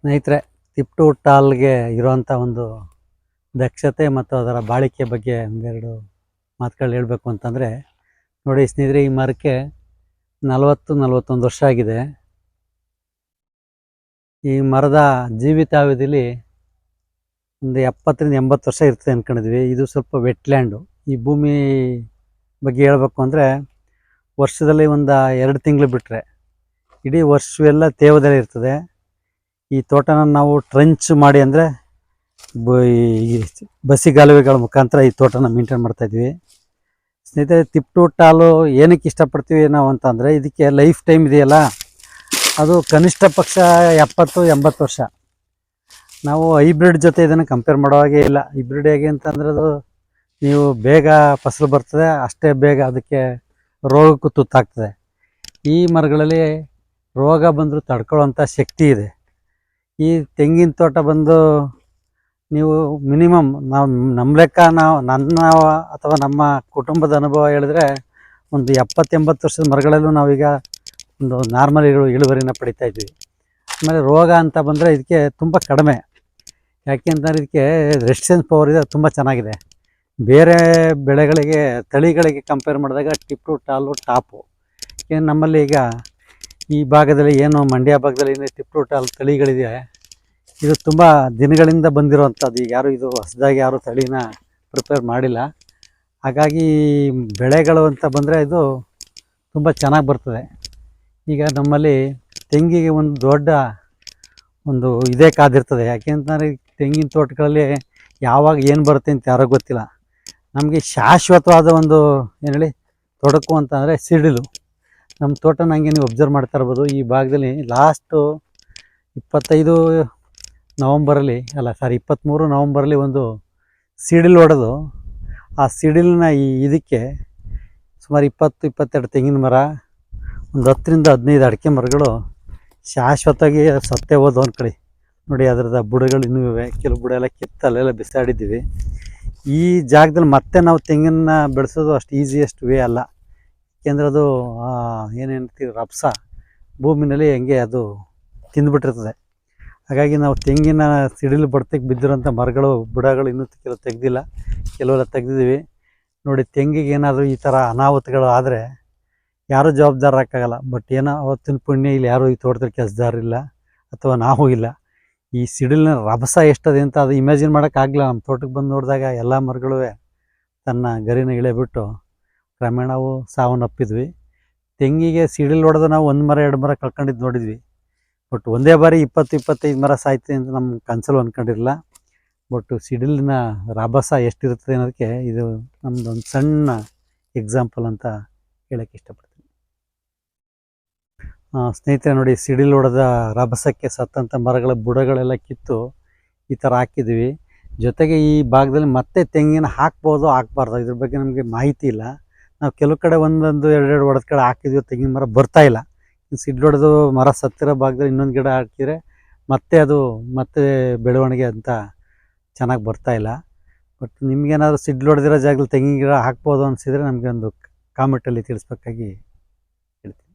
ಸ್ನೇಹಿತರೆ, ತಿಪ್ಟು ಟಾಲ್ಗೆ ಇರುವಂಥ ಒಂದು ದಕ್ಷತೆ ಮತ್ತು ಅದರ ಬಾಳಿಕೆ ಬಗ್ಗೆ ಒಂದೆರಡು ಮಾತುಗಳು ಹೇಳಬೇಕು ಅಂತಂದರೆ, ನೋಡಿ ಸ್ನೇಹಿತರೆ, ಈ ಮರಕ್ಕೆ 40-41 ವರ್ಷ ಆಗಿದೆ. ಈ ಮರದ ಜೀವಿತಾವಧಿಲಿ ಒಂದು 70-80 ವರ್ಷ ಇರ್ತದೆ ಅಂದ್ಕೊಂಡಿದ್ವಿ. ಇದು ಸ್ವಲ್ಪ ವೆಟ್ಲ್ಯಾಂಡು. ಈ ಭೂಮಿ ಬಗ್ಗೆ ಹೇಳಬೇಕು ಅಂದರೆ, ವರ್ಷದಲ್ಲಿ ಒಂದು 2 ತಿಂಗಳು ಬಿಟ್ಟರೆ ಇಡೀ ವರ್ಷವೆಲ್ಲ ತೇವದಲ್ಲಿ ಇರ್ತದೆ. ಈ ತೋಟನ ನಾವು ಟ್ರೆಂಚ್ ಮಾಡಿ ಅಂದರೆ ಬಸಿಗಾಲುವೆಗಳ ಮುಖಾಂತರ ಈ ತೋಟನ ಮೇಂಟೈನ್ ಮಾಡ್ತಾಯಿದ್ವಿ. ಸ್ನೇಹಿತರೆ, ತಿಪ್ಟು ಟಾಲು ಏನಕ್ಕೆ ಇಷ್ಟಪಡ್ತೀವಿ ನಾವು ಅಂತಂದರೆ, ಇದಕ್ಕೆ ಲೈಫ್ ಟೈಮ್ ಇದೆಯಲ್ಲ, ಅದು ಕನಿಷ್ಠ ಪಕ್ಷ 70-80 ವರ್ಷ. ನಾವು ಹೈಬ್ರಿಡ್ ಜೊತೆ ಇದನ್ನು ಕಂಪೇರ್ ಮಾಡೋ ಹಾಗೆ ಇಲ್ಲ. ಹೈಬ್ರಿಡ್ ಹೇಗೆ ಅಂತಂದರೆ, ಅದು ನೀವು ಬೇಗ ಫಸಲು ಬರ್ತದೆ, ಅಷ್ಟೇ ಬೇಗ ಅದಕ್ಕೆ ರೋಗಕ್ಕೂ ತುತ್ತಾಗ್ತದೆ. ಈ ಮರಗಳಲ್ಲಿ ರೋಗ ಬಂದರೂ ತಡ್ಕೊಳ್ಳೋಂಥ ಶಕ್ತಿ ಇದೆ. ಈ ತೆಂಗಿನ ತೋಟ ಬಂದು ನೀವು ಮಿನಿಮಮ್ ನಮ್ಮ ಲೆಕ್ಕ ನನ್ನ ಅಥವಾ ನಮ್ಮ ಕುಟುಂಬದ ಅನುಭವ ಹೇಳಿದ್ರೆ, ಒಂದು 70-80 ವರ್ಷದ ಮರಗಳಲ್ಲೂ ನಾವೀಗ ಒಂದು ನಾರ್ಮಲ್ ಇಳುವರಿನ ಪಡಿತಾ ಇದ್ವಿ. ಆಮೇಲೆ ರೋಗ ಅಂತ ಬಂದರೆ ಇದಕ್ಕೆ ತುಂಬ ಕಡಿಮೆ. ಯಾಕೆ ಅಂತಂದರೆ, ಇದಕ್ಕೆ ರೆಸಿಸ್ಟೆನ್ಸ್ ಪವರ್ ಇದೆ, ತುಂಬ ಚೆನ್ನಾಗಿದೆ. ಬೇರೆ ಬೆಳೆಗಳಿಗೆ, ತಳಿಗಳಿಗೆ ಕಂಪೇರ್ ಮಾಡಿದಾಗ ತಿಪ್ಟು ಟಾಲು ಟಾಪು. ಏನು ನಮ್ಮಲ್ಲಿ ಈಗ ಈ ಭಾಗದಲ್ಲಿ, ಏನು ಮಂಡ್ಯ ಭಾಗದಲ್ಲಿ ಏನು ತಿಪ್ಟು ಟಾಲ್ ತಳಿಗಳಿದೆ, ಇದು ತುಂಬ ದಿನಗಳಿಂದ ಬಂದಿರುವಂಥದ್ದು. ಈಗ ಇದು ಹೊಸದಾಗಿ ಯಾರು ತಳಿನ ಪ್ರಿಪೇರ್ ಮಾಡಿಲ್ಲ. ಹಾಗಾಗಿ ಬೆಳೆಗಳು ಅಂತ ಬಂದರೆ ಇದು ತುಂಬ ಚೆನ್ನಾಗಿ ಬರ್ತದೆ. ಈಗ ನಮ್ಮಲ್ಲಿ ತೆಂಗಿಗೆ ಒಂದು ದೊಡ್ಡ ಒಂದು ಇದೇ ಕಾದಿರ್ತದೆ. ಯಾಕೆಂತಂದರೆ, ತೆಂಗಿನ ತೋಟಗಳಲ್ಲಿ ಯಾವಾಗ ಏನು ಬರುತ್ತೆ ಅಂತ ಯಾರೋ ಗೊತ್ತಿಲ್ಲ. ನಮಗೆ ಶಾಶ್ವತವಾದ ಒಂದು ಏನು ಹೇಳಿ ತೊಡಕು ಅಂತಂದರೆ ಸಿಡಿಲು. ನಮ್ಮ ತೋಟನ ಹಂಗೆ ನೀವು ಅಬ್ಸರ್ವ್ ಮಾಡ್ತಾ ಇರ್ಬೋದು. ಈ ಭಾಗದಲ್ಲಿ ಲಾಸ್ಟು 23 ನವಂಬರಲ್ಲಿ ಒಂದು ಸಿಡಿಲು ಹೊಡೆದು, ಆ ಸಿಡಿಲಿನ ಇದಕ್ಕೆ ಸುಮಾರು 20-22 ತೆಂಗಿನ ಮರ, ಒಂದು 10-15 ಅಡಿಕೆ ಮರಗಳು ಶಾಶ್ವತವಾಗಿ ಸತ್ತೇ ಹೋದವು ಒಂದು ಕಡೆ. ನೋಡಿ, ಅದರದ ಬುಡಗಳು ಇನ್ನೂ ಇವೆ. ಕೆಲವು ಬುಡ ಎಲ್ಲ ಕಿತ್ತಲ್ಲೆಲ್ಲ ಬಿಸಾಡಿದ್ದೀವಿ. ಈ ಜಾಗದಲ್ಲಿ ಮತ್ತೆ ನಾವು ತೆಂಗಿನ ಬೆಳೆಸೋದು ಅಷ್ಟು ಈಸಿಯೆಸ್ಟ್ ವೇ ಅಲ್ಲ. ಏಕೆಂದರೆ ಅದು ಏನೇನ್ತೀವಿ ರಭಸ ಭೂಮಿನಲ್ಲಿ ಹೆಂಗೆ ಅದು ತಿಂದುಬಿಟ್ಟಿರ್ತದೆ. ಹಾಗಾಗಿ ನಾವು ತೆಂಗಿನ ಸಿಡಿಲು ಬಡ್ತಕ್ಕೆ ಬಿದ್ದಿರೋಂಥ ಮರಗಳು, ಬುಡಗಳು ಇನ್ನೂ ಕೆಲವು ತೆಗೆದಿಲ್ಲ, ಕೆಲವೆಲ್ಲ ತೆಗೆದಿದ್ದೀವಿ. ನೋಡಿ, ತೆಂಗಿಗೆ ಏನಾದರೂ ಈ ಥರ ಅನಾಹುತಗಳು ಆದರೆ ಯಾರೂ ಜವಾಬ್ದಾರಕ್ಕಾಗಲ್ಲ. ಬಟ್ ಏನೋ ಅವತ್ತಿನ ಪುಣ್ಯ ಇಲ್ಲಿ ಯಾರೂ ಈ ತೋಟದಲ್ಲಿ ಕೆಲಸದಾರಿಲ್ಲ, ಅಥವಾ ನಾವು ಇಲ್ಲ. ಈ ಸಿಡಿಲಿನ ರಭಸ ಎಷ್ಟದೆ ಅಂತ ಅದು ಇಮ್ಯಾಜಿನ್ ಮಾಡೋಕ್ಕಾಗಲ್ಲ. ನಮ್ಮ ತೋಟಕ್ಕೆ ಬಂದು ನೋಡಿದಾಗ ಎಲ್ಲ ಮರಗಳು ತನ್ನ ಗರಿನ ಇಳೆಬಿಟ್ಟು ಕ್ರಮೇಣವು ಸಾವನ್ನಪ್ಪಿದ್ವಿ. ತೆಂಗಿಗೆ ಸಿಡಿಲು ಹೊಡೆದು ನಾವು 1 ಮರ 2 ಮರ ಕಳ್ಕೊಂಡಿದ್ದು ನೋಡಿದ್ವಿ. ಬಟ್ ಒಂದೇ ಬಾರಿ 20-25 ಮರ ಸಾಯ್ತೀವಿ ಅಂತ ನಮ್ಮ ಕನಸಲ್ಲೂ ಅಂದ್ಕೊಂಡಿರಲಿಲ್ಲ. ಬಟ್ ಸಿಡಿಲಿನ ರಭಸ ಎಷ್ಟಿರ್ತದೆ ಅನ್ನೋದಕ್ಕೆ ಇದು ನಮ್ಮದೊಂದು ಸಣ್ಣ ಎಕ್ಸಾಂಪಲ್ ಅಂತ ಹೇಳೋಕ್ಕೆ ಇಷ್ಟಪಡ್ತೀನಿ. ಸ್ನೇಹಿತರೆ, ನೋಡಿ, ಸಿಡಿಲು ಹೊಡೆದ ರಭಸಕ್ಕೆ ಸತ್ತಂಥ ಮರಗಳ ಬುಡಗಳೆಲ್ಲ ಕಿತ್ತು ಈ ಥರ ಹಾಕಿದ್ವಿ. ಜೊತೆಗೆ ಈ ಭಾಗದಲ್ಲಿ ಮತ್ತೆ ತೆಂಗಿನ ಹಾಕ್ಬೋದು, ಹಾಕ್ಬಾರ್ದು, ಇದ್ರ ಬಗ್ಗೆ ನಮಗೆ ಮಾಹಿತಿ ಇಲ್ಲ. ನಾವು ಕೆಲವು ಕಡೆ 1-2 ಹೊಡೆದ ಕಡೆ ಹಾಕಿದ್ವಿ, ತೆಂಗಿನ ಮರ ಬರ್ತಾಯಿಲ್ಲ. ಸಿಡ್ಲು ಹೊಡೆದು ಮರ ಸತ್ತಿರೋ ಭಾಗದಲ್ಲಿ ಇನ್ನೊಂದು ಗಿಡ ಹಾಕಿದರೆ ಮತ್ತೆ ಬೆಳವಣಿಗೆ ಅಂತ ಚೆನ್ನಾಗಿ ಬರ್ತಾಯಿಲ್ಲ. ಬಟ್ ನಿಮಗೇನಾದರೂ ಸಿಡ್ಲು ಹೊಡೆದಿರೋ ಜಾಗದಲ್ಲಿ ತೆಂಗಿನ ಗಿಡ ಹಾಕ್ಬೋದು ಅನಿಸಿದರೆ ನಮಗೆ ಒಂದು ಕಾಮೆಂಟಲ್ಲಿ ತಿಳಿಸ್ಬೇಕಾಗಿ ಹೇಳ್ತೀನಿ.